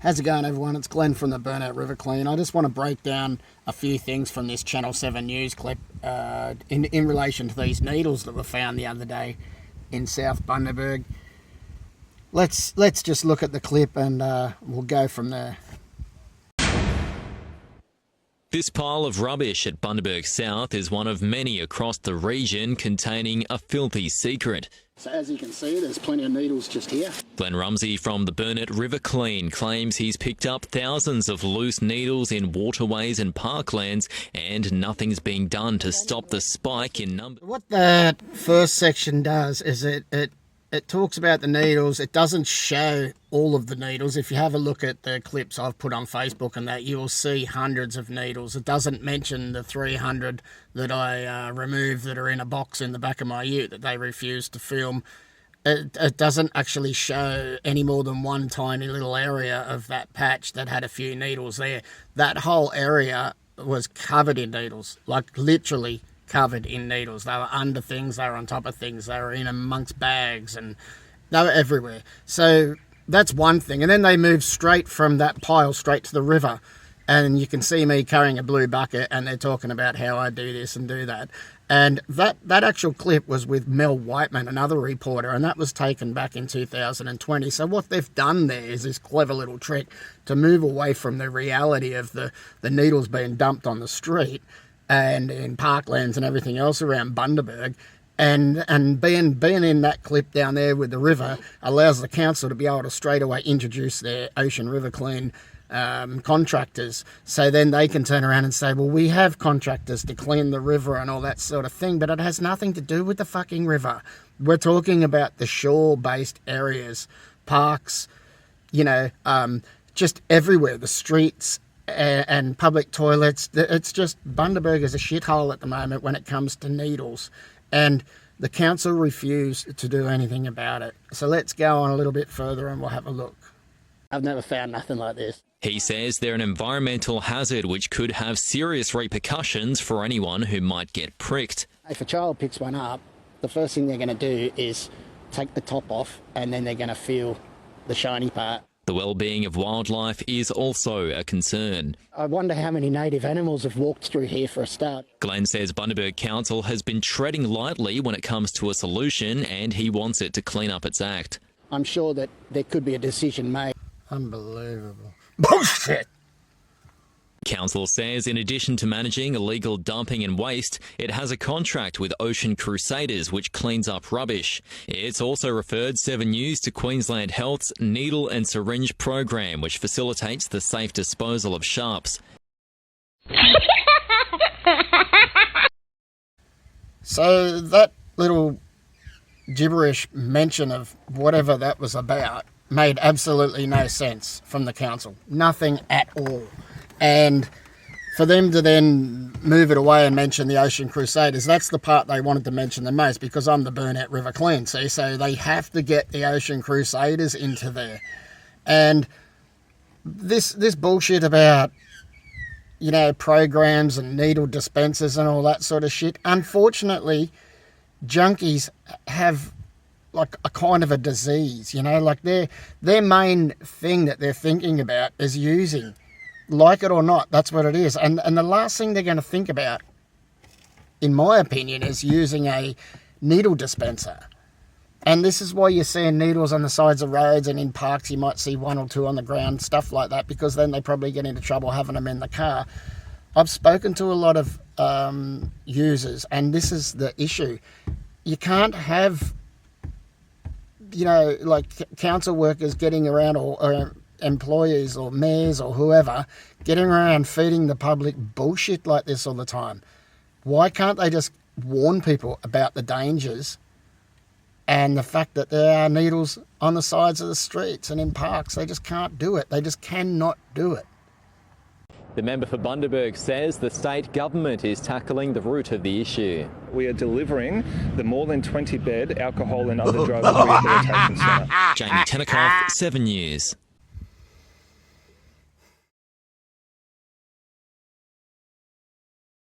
How's it going, everyone? It's Glenn from the Burnout River Clean. I just want to break down a few things from this Channel 7 news clip in relation to these needles that were found the other day in South Bundaberg. Let's just look at the clip and we'll go from there. This pile of rubbish at Bundaberg South is one of many across the region containing a filthy secret. So as you can see, there's plenty of needles just here. Glenn Rumsey from the Burnout River Clean claims he's picked up thousands of loose needles in waterways and parklands, and nothing's being done to stop the spike in numbers. What that first section does is it talks about the needles. It doesn't show all of the needles. If you have a look at the clips I've put on Facebook and that, you will see hundreds of needles. It doesn't mention the 300 that I removed that are in a box in the back of my ute that they refused to film. It doesn't actually show any more than one tiny little area of that patch that had a few needles there. That whole area was covered in needles, like literally covered in needles. They were under things, they were on top of things, they were in amongst bags, and they were everywhere. So that's one thing. And then they moved straight from that pile straight to the river, and you can see me carrying a blue bucket, and they're talking about how I do this and do that. And that actual clip was with Mel Whiteman, another reporter, and that was taken back in 2020. So what they've done there is this clever little trick to move away from the reality of the needles being dumped on the street and in parklands and everything else around Bundaberg, and being in that clip down there with the river allows the council to be able to straight away introduce their Ocean River Clean contractors, so then they can turn around and say, well, we have contractors to clean the river and all that sort of thing, but it has nothing to do with the fucking river. We're talking about the shore-based areas, parks, just everywhere, the streets, and public toilets. It's just, Bundaberg is a shithole at the moment when it comes to needles, and the council refused to do anything about it. So let's go on a little bit further and we'll have a look. I've never found nothing like this. He says they're an environmental hazard which could have serious repercussions for anyone who might get pricked. If a child picks one up, the first thing they're going to do is take the top off, and then they're going to feel the shiny part. The well-being of wildlife is also a concern. I wonder how many native animals have walked through here for a start. Glenn says Bundaberg Council has been treading lightly when it comes to a solution, and he wants it to clean up its act. I'm sure that there could be a decision made. Unbelievable. Bullshit! Council says in addition to managing illegal dumping and waste, it has a contract with Ocean Crusaders which cleans up rubbish. It's also referred 7 News to Queensland Health's Needle and Syringe program, which facilitates the safe disposal of sharps. So that little gibberish mention of whatever that was about made absolutely no sense from the council. Nothing at all. And for them to then move it away and mention the Ocean Crusaders, that's the part they wanted to mention the most, because I'm the Burnout River Clean, see? So they have to get the Ocean Crusaders into there. And this bullshit about, programs and needle dispensers and all that sort of shit, unfortunately, junkies have like a kind of a disease, like their main thing that they're thinking about is using. Like it or not, that's what it is. And the last thing they're going to think about, in my opinion, is using a needle dispenser. And this is why you're seeing needles on the sides of roads, and in parks you might see 1 or 2 on the ground, stuff like that, because then they probably get into trouble having them in the car. I've spoken to a lot of users, and this is the issue. You can't have, council workers getting around, or employees or mayors or whoever getting around feeding the public bullshit like this all the time. Why can't they just warn people about the dangers and the fact that there are needles on the sides of the streets and in parks? They just can't do it. They just cannot do it. The member for Bundaberg says the state government is tackling the root of the issue. We are delivering the more than 20-bed alcohol and other drug rehabilitation centre. Jamie Tenikoff, 7 News.